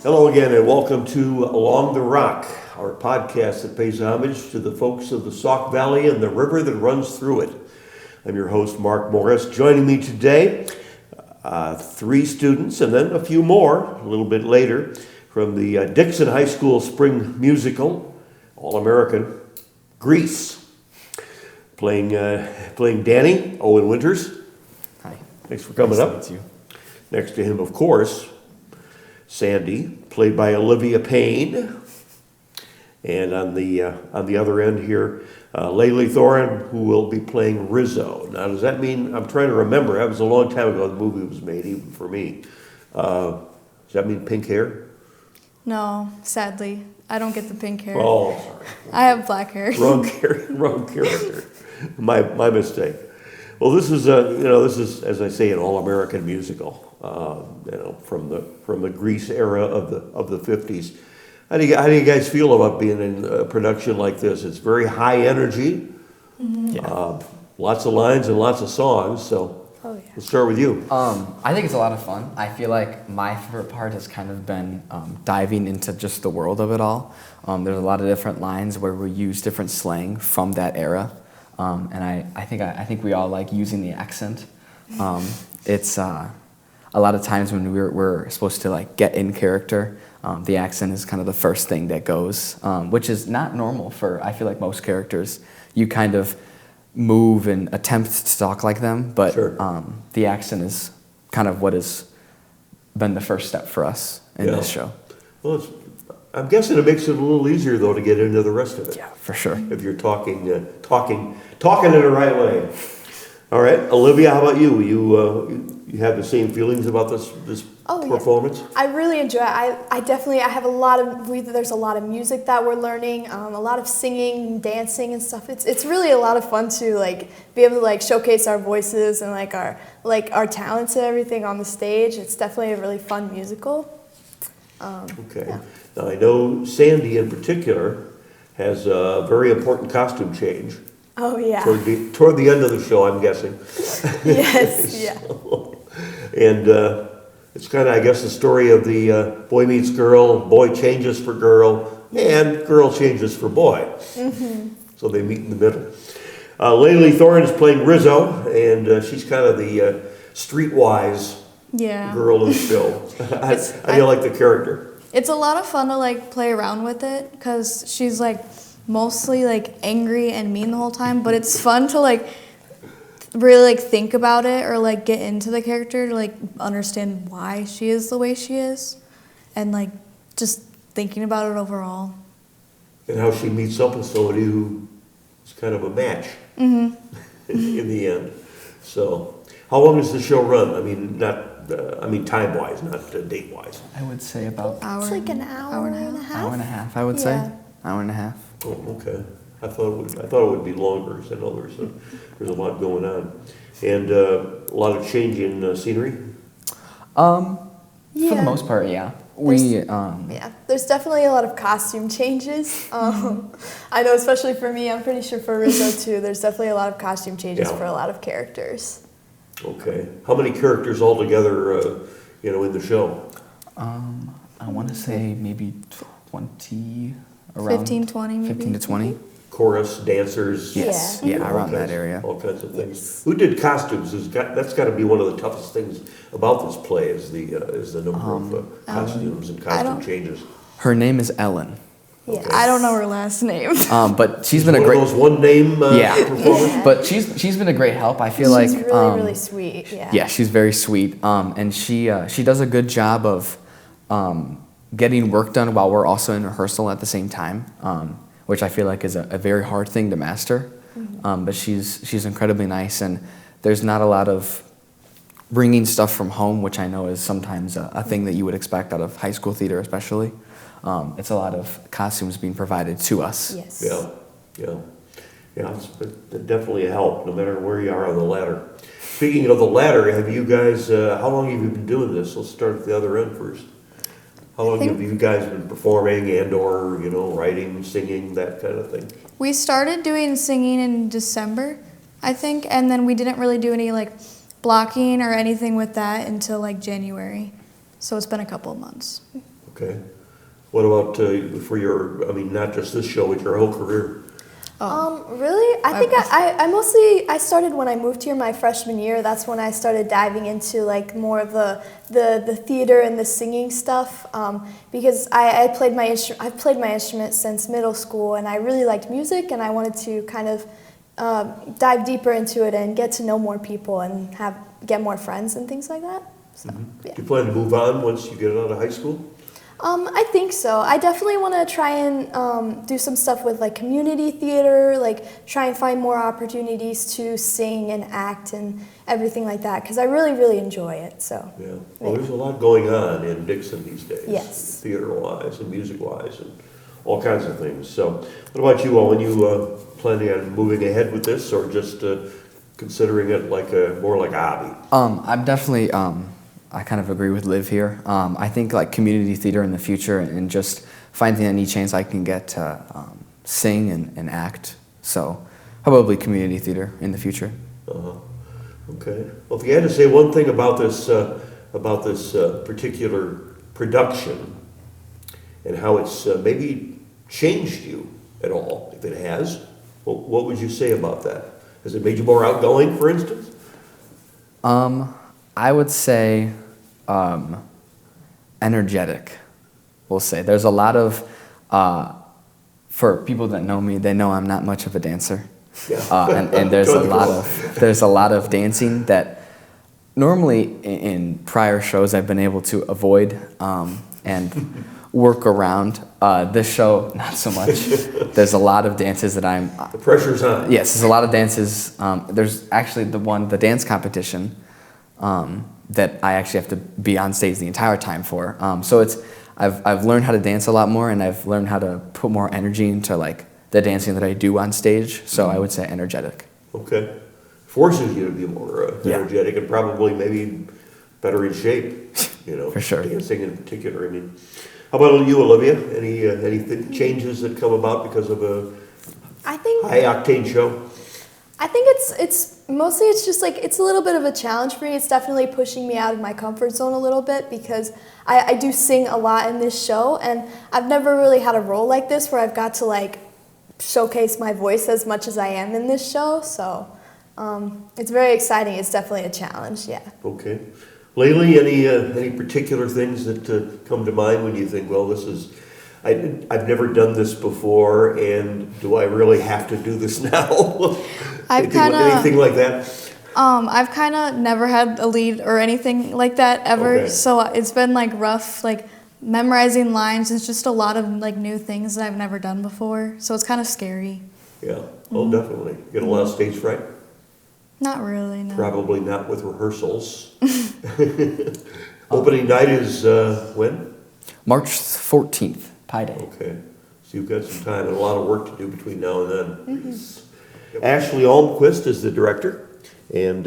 Hello again and welcome to Along the Rock, our podcast that pays homage to the folks of the Sauk Valley and the river that runs through it. I'm your host, Mark Morris. Joining me today, 3 students and then a few more a little bit later from the Dixon High School Spring Musical, All-American, Grease. Playing Danny, Owen Winters. Hi. Thanks for coming up. Nice to meet you. Next to him, of course, Sandy, played by Olivia Payne. And on the other end here, Layli Thornton, who will be playing Rizzo. Now, does that mean, I'm trying to remember, that was a long time ago the movie was made, even for me. Does that mean pink hair? No, sadly. I don't get the pink hair. Oh, sorry. I have black hair. Wrong character. My mistake. Well, this is as I say, an all-American musical. From the Grease era of the 50s. How do you guys feel about being in a production like this? It's very high energy. Mm-hmm. Yeah. Lots of lines and lots of songs. So we'll start with you. I think it's a lot of fun. I feel like my favorite part has kind of been diving into just the world of it all. There's a lot of different lines where we use different slang from that era, and I think we all like using the accent. It's a lot of times when we're supposed to like get in character, the accent is kind of the first thing that goes, which is not normal for, I feel like, most characters. You kind of move and attempt to talk like them, but Sure. The accent is kind of what has been the first step for us in this show. Well, I'm guessing it makes it a little easier though to get into the rest of it. Yeah, for sure. If you're talking in the right way. All right, Olivia, how about you? You have the same feelings about this performance? Yeah. I really enjoy it. I have there's a lot of music that we're learning, a lot of singing and dancing and stuff. It's really a lot of fun to be able to showcase our voices and our talents and everything on the stage. It's definitely a really fun musical. Okay. Yeah. Now I know Sandy in particular has a very important costume change. Oh yeah. Toward the end of the show, I'm guessing. Yes. Yeah. And it's kind of, I guess, the story of the boy meets girl, boy changes for girl, and girl changes for boy. Mm-hmm. So they meet in the middle. Layli Thornton is playing Rizzo, and she's kind of the streetwise girl in the show. How do you like the character? It's a lot of fun to play around with it because she's mostly angry and mean the whole time, but it's fun to really think about it or get into the character to understand why she is the way she is and just thinking about it overall. And how she meets up with somebody who is kind of a match in the end. So how long does the show run? I mean, time-wise, not date-wise. I would say about It's like an hour and a half. hour and a half, I would say. Hour and a half. Oh, okay. I thought it would be longer. Because I know there's a lot going on, and a lot of change in scenery. For the most part, yeah. There's definitely a lot of costume changes. I know, especially for me, I'm pretty sure for Rizzo too. There's definitely a lot of costume changes for a lot of characters. Okay. How many characters altogether, in the show? I want to say maybe 20. Around 15, 20 maybe. 15 to 20. Chorus, dancers. Yes. Yeah. Yeah, around that area. All kinds of things. Yes. Who did costumes? That's got to be one of the toughest things about this play is the number of costumes and costume changes. Her name is Ellen. Yeah. Okay. I don't know her last name. But she's been a One great. of those one name performers. But she's been a great help. I feel She's like really, really sweet. Yeah. Yeah, she's very sweet. And she does a good job of getting work done while we're also in rehearsal at the same time, which I feel like is a very hard thing to master. Mm-hmm. But she's incredibly nice, and there's not a lot of bringing stuff from home, which I know is sometimes a thing that you would expect out of high school theater, especially. It's a lot of costumes being provided to us. Yes. Yeah. It's definitely a help, no matter where you are on the ladder. Speaking of the ladder, have you guys? How long have you been doing this? Let's start at the other end first. How long have you guys been performing and/or writing, singing, that kind of thing? We started doing singing in December, I think, and then we didn't really do any blocking or anything with that until January. So it's been a couple of months. Okay. What about for your, I mean, not just this show, but your whole career? Really? I think I started when I moved here my freshman year. That's when I started diving into like more of the theater and the singing stuff. Because I've played my instrument since middle school, and I really liked music, and I wanted to kind of dive deeper into it and get to know more people and get more friends and things like that. So, yeah. Do you plan to move on once you get out of high school? I think so. I definitely want to try and do some stuff with like community theater, like try and find more opportunities to sing and act and everything like that, because I really, really enjoy it. So Yeah. Well, there's a lot going on in Dixon these days. Yes. Theater-wise and music-wise and all kinds of things. So what about you, Owen? You planning on moving ahead with this, or just considering it like more like a hobby? I'm definitely, I kind of agree with Liv here. I think like community theater in the future and just finding any chance I can get to sing and act. So probably community theater in the future. Uh-huh. Okay. Well, if you had to say one thing about this particular production and how it's maybe changed you at all, if it has, what would you say about that? Has it made you more outgoing, for instance? I would say energetic, we'll say. There's a lot of, for people that know me, they know I'm not much of a dancer. Yeah. And there's a lot of dancing that normally in prior shows I've been able to avoid and work around. This show, not so much. There's a lot of dances that The pressure's on. Yes, there's a lot of dances. There's actually the dance competition that I actually have to be on stage the entire time for. So I've learned how to dance a lot more, and I've learned how to put more energy into like the dancing that I do on stage. So I would say energetic. Okay. Forces you to be more Yeah. energetic and probably maybe better in shape, you know. For sure. Dancing in particular, I mean. How about you, Olivia? Any changes that come about because of a I think high-octane show? I think it's mostly just like it's a little bit of a challenge for me. It's definitely pushing me out of my comfort zone a little bit, because I do sing a lot in this show, and I've never really had a role like this where I've got to like showcase my voice as much as I am in this show. So it's very exciting. It's definitely a challenge. Yeah. Okay. Layli, any particular things that come to mind when you think, well, this is, I've never done this before, and do I really have to do this now? Anything like that? I've kind of never had a lead or anything like that ever, Okay. so it's been like rough, like memorizing lines. It's just a lot of like new things that I've never done before, so it's kind of scary. Yeah. Oh, definitely. Get a lot of stage fright? Not really, no. Probably not with rehearsals. Opening night is when? March 14th, Pi Day. Okay. So you've got some time and a lot of work to do between now and then. Ashley Almquist is the director, and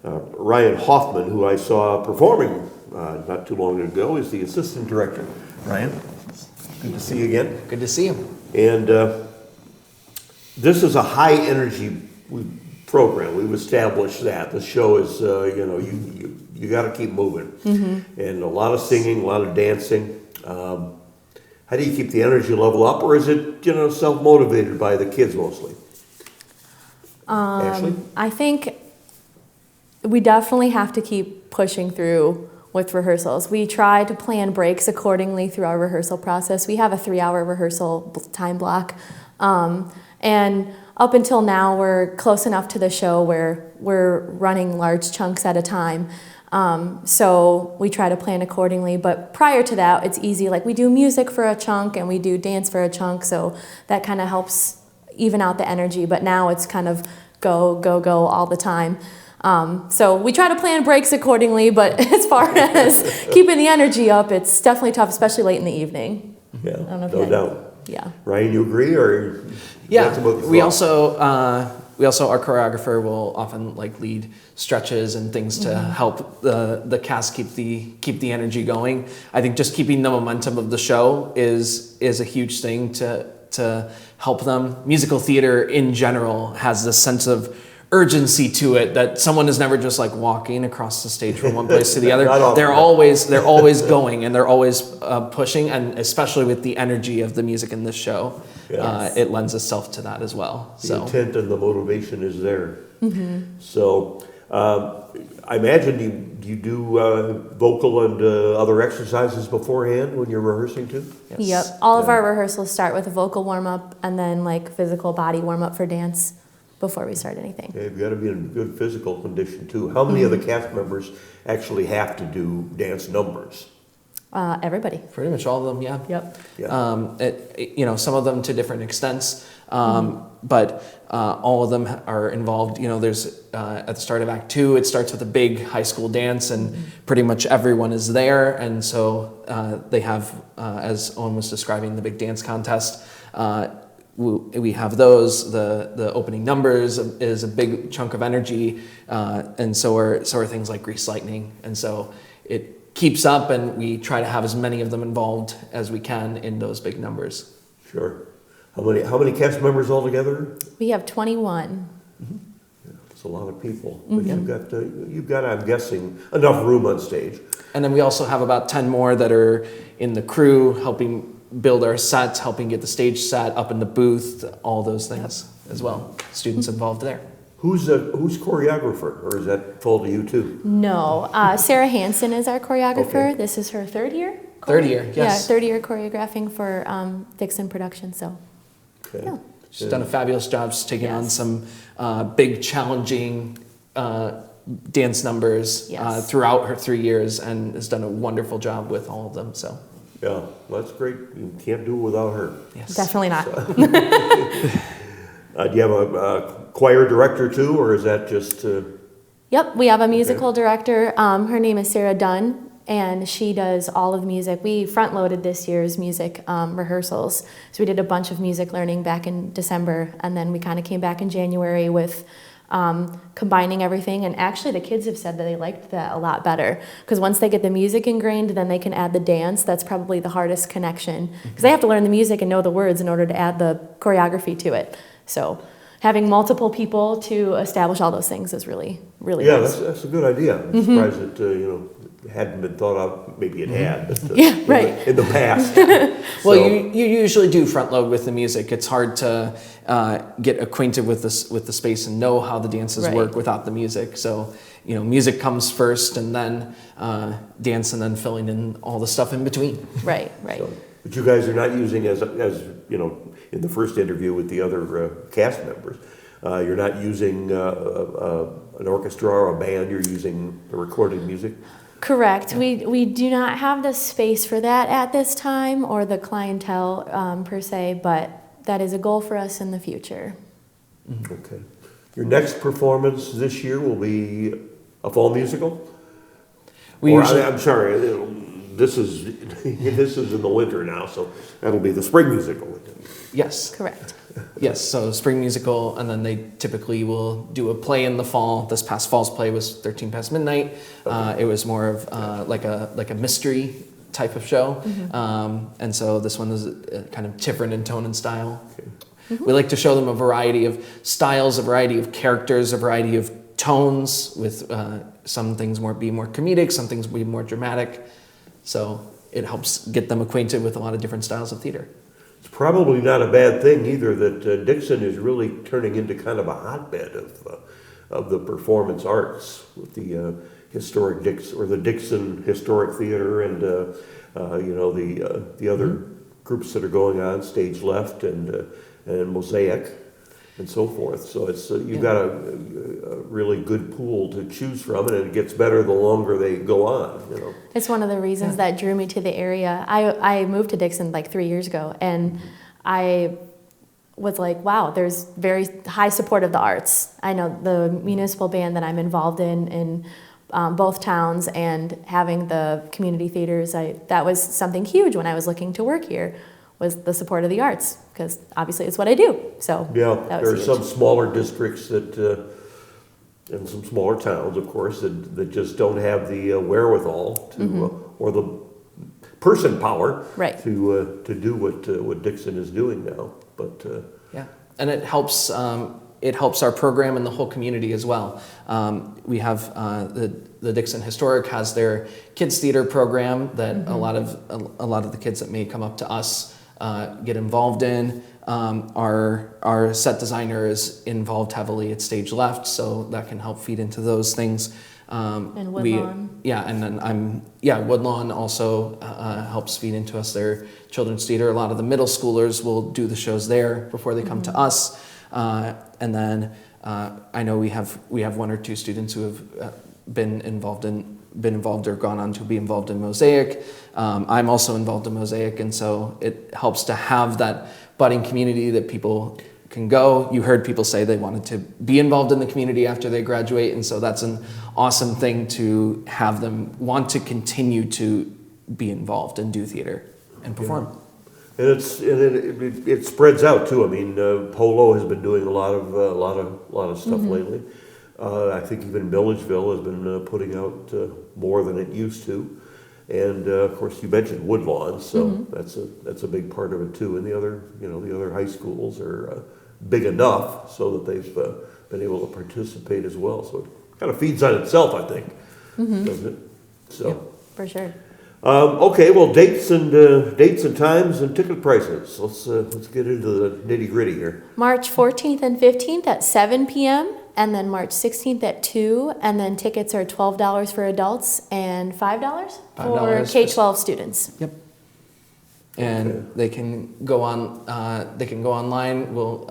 Ryan Hoffman, who I saw performing not too long ago, is the assistant director. Ryan, good to see you again. Good to see you. And this is a high energy program. We've established that. The show is, you got to keep moving. And a lot of singing, a lot of dancing. How do you keep the energy level up, or is it, self-motivated by the kids mostly? Ashley? I think we definitely have to keep pushing through with rehearsals. We try to plan breaks accordingly through our rehearsal process. We have a 3-hour rehearsal time block. And up until now, we're close enough to the show where we're running large chunks at a time. So we try to plan accordingly. But prior to that, it's easy. Like we do music for a chunk and we do dance for a chunk. So that kind of helps even out the energy. But now it's kind of go, go, go all the time. So we try to plan breaks accordingly. But as far as keeping the energy up, it's definitely tough, especially late in the evening. Yeah, I don't know if no you doubt. Yeah. Ryan, you agree, or? Yeah, we also our choreographer will often like lead stretches and things to help the cast keep the energy going. I think just keeping the momentum of the show is a huge thing to help them. Musical theater in general has this sense of urgency to it, that someone is never just like walking across the stage from one place to the other. Not often. They're always going, and they're always pushing, and especially with the energy of the music in this show, it lends itself to that as well. The intent and the motivation is there. So I imagine you do vocal and other exercises beforehand when you're rehearsing too? Yes. Yep. All of our rehearsals start with a vocal warm-up and then like physical body warm-up for dance before we start anything. Yeah, you've got to be in good physical condition too. How many of the cast members actually have to do dance numbers? Everybody. Pretty much all of them, yeah. Yep. Yeah. Some of them to different extents, but all of them are involved. There's at the start of Act 2, it starts with a big high school dance, and pretty much everyone is there. And so they have, as Owen was describing, the big dance contest. We have those. The opening numbers is a big chunk of energy, and so are things like Grease Lightning. And so it keeps up, and we try to have as many of them involved as we can in those big numbers. Sure. How many cast members altogether? We have 21. It's a lot of people. But you've got, I'm guessing, enough room on stage. And then we also have about 10 more that are in the crew, helping build our sets, helping get the stage set up in the booth, all those things as well. Students involved there. Who's choreographer, or is that fall to you too? No. Sarah Hansen is our choreographer. Okay. This is her third year. Third year, yes. Yeah, third year choreographing for Dixon Production. So, Okay. yeah. She's done a fabulous job. She's taken on some big, challenging dance numbers throughout her 3 years, and has done a wonderful job with all of them. So, Yeah, well, that's great. You can't do it without her. yes. Definitely not. Do you have a choir director too, or is that just? Yep, we have a musical director. Her name is Sarah Dunn, and she does all of the music. We front-loaded this year's music rehearsals. So we did a bunch of music learning back in December, and then we kind of came back in January with combining everything. And actually the kids have said that they liked that a lot better, because once they get the music ingrained, then they can add the dance. That's probably the hardest connection, because they have to learn the music and know the words in order to add the choreography to it. So having multiple people to establish all those things is really, really nice. That's a good idea. I'm surprised it hadn't been thought of. Maybe it had, but in the past. Well, you usually do front load with the music. It's hard to get acquainted with the space and know how the dances work without the music. So music comes first, and then dance, and then filling in all the stuff in between. Right. So, but you guys are not using, as in the first interview with the other cast members, you're not using an orchestra or a band. You're using recorded music. Correct. Yeah. We do not have the space for that at this time, or the clientele per se, but that is a goal for us in the future. Okay. Your next performance this year will be a fall musical? I'm sorry, this is in the winter now, so that'll be the spring musical. Yes. Correct. Yes, so spring musical, and then they typically will do a play in the fall. This past fall's play was 13 Past Midnight. Okay. It was more of like a mystery type of show. And so this one is kind of different in tone and style. Okay. We like to show them a variety of styles, a variety of characters, a variety of tones, with some things be more comedic, some things be more dramatic. So it helps get them acquainted with a lot of different styles of theater. It's probably not a bad thing either that Dixon is really turning into kind of a hotbed of the performance arts, with the historic the Dixon Historic Theater, and the other groups that are going on, Stage Left and Mosaic and so forth. So it's you've got a really good pool to choose from, and it gets better the longer they go on. It's one of the reasons that drew me to the area. I moved to Dixon like 3 years ago, and I was like, wow, there's very high support of the arts. I know the municipal band that I'm involved in both towns, and having the community theaters, that was something huge when I was looking to work here, was the support of the arts, because obviously it's what I do. So yeah, that there was are huge. some smaller districts and some smaller towns, of course, that just don't have the wherewithal to or the person power to do what Dixon is doing now. But and it helps it helps our program and the whole community as well. We have the Dixon Historic has their kids theater program that a lot of the kids that may come up to us get involved in. Our set designer is involved heavily at Stage Left, so that can help feed into those things. And Woodlawn. And then Woodlawn also helps feed into us their children's theater. A lot of the middle schoolers will do the shows there before they come to us. And then I know we have one or two students who have been involved or gone on to be involved in Mosaic. I'm also involved in Mosaic, and so it helps to have that budding community that people can go. You heard people say they wanted to be involved in the community after they graduate, and so that's an awesome thing to have them want to continue to be involved and do theater and perform. And it spreads out too. I mean, Polo has been doing a lot of stuff lately. I think even Milledgeville has been putting out more than it used to. And of course, you mentioned Woodlawn, so that's a big part of it too. And the other high schools are big enough so that they've been able to participate as well. So it kind of feeds on itself, I think, doesn't it? So For sure. okay, well, dates and times and ticket prices. Let's get into the nitty gritty here. March 14th and 15th at 7 p.m. and then March 16th at 2, and then tickets are $12 for adults and $5 for K-12 students. Yep. And they can go on. They can go online. We'll,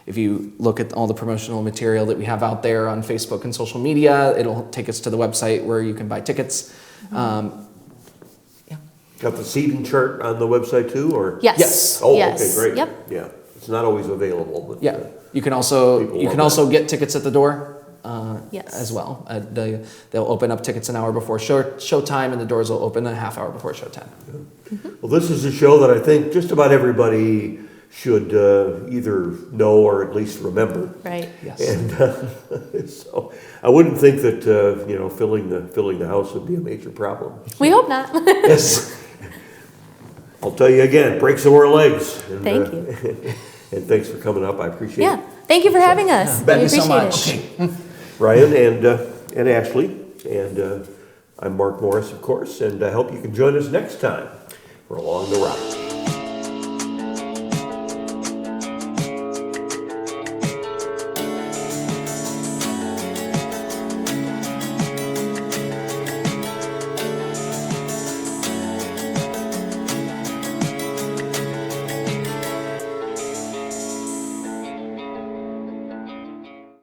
if you look at all the promotional material that we have out there on Facebook and social media, it'll take us to the website where you can buy tickets. Got the seating chart on the website too, or? Yes. Oh, yes. okay, great. Yep. Yeah, it's not always available, but You can also get tickets at the door Yes. as well. They'll open up tickets an hour before showtime, and the doors will open a half hour before showtime. Well, this is a show that I think just about everybody should either know or at least remember. Right. Yes. And so I wouldn't think that filling the house would be a major problem. We hope not. Yes. I'll tell you again, break some more legs. And, Thank you. And thanks for coming up. I appreciate it. Yeah. Thank you for having us. Thank We you so appreciate much. it. Ryan and Ashley, and I'm Mark Morris, of course, and I hope you can join us next time for Along the Rock.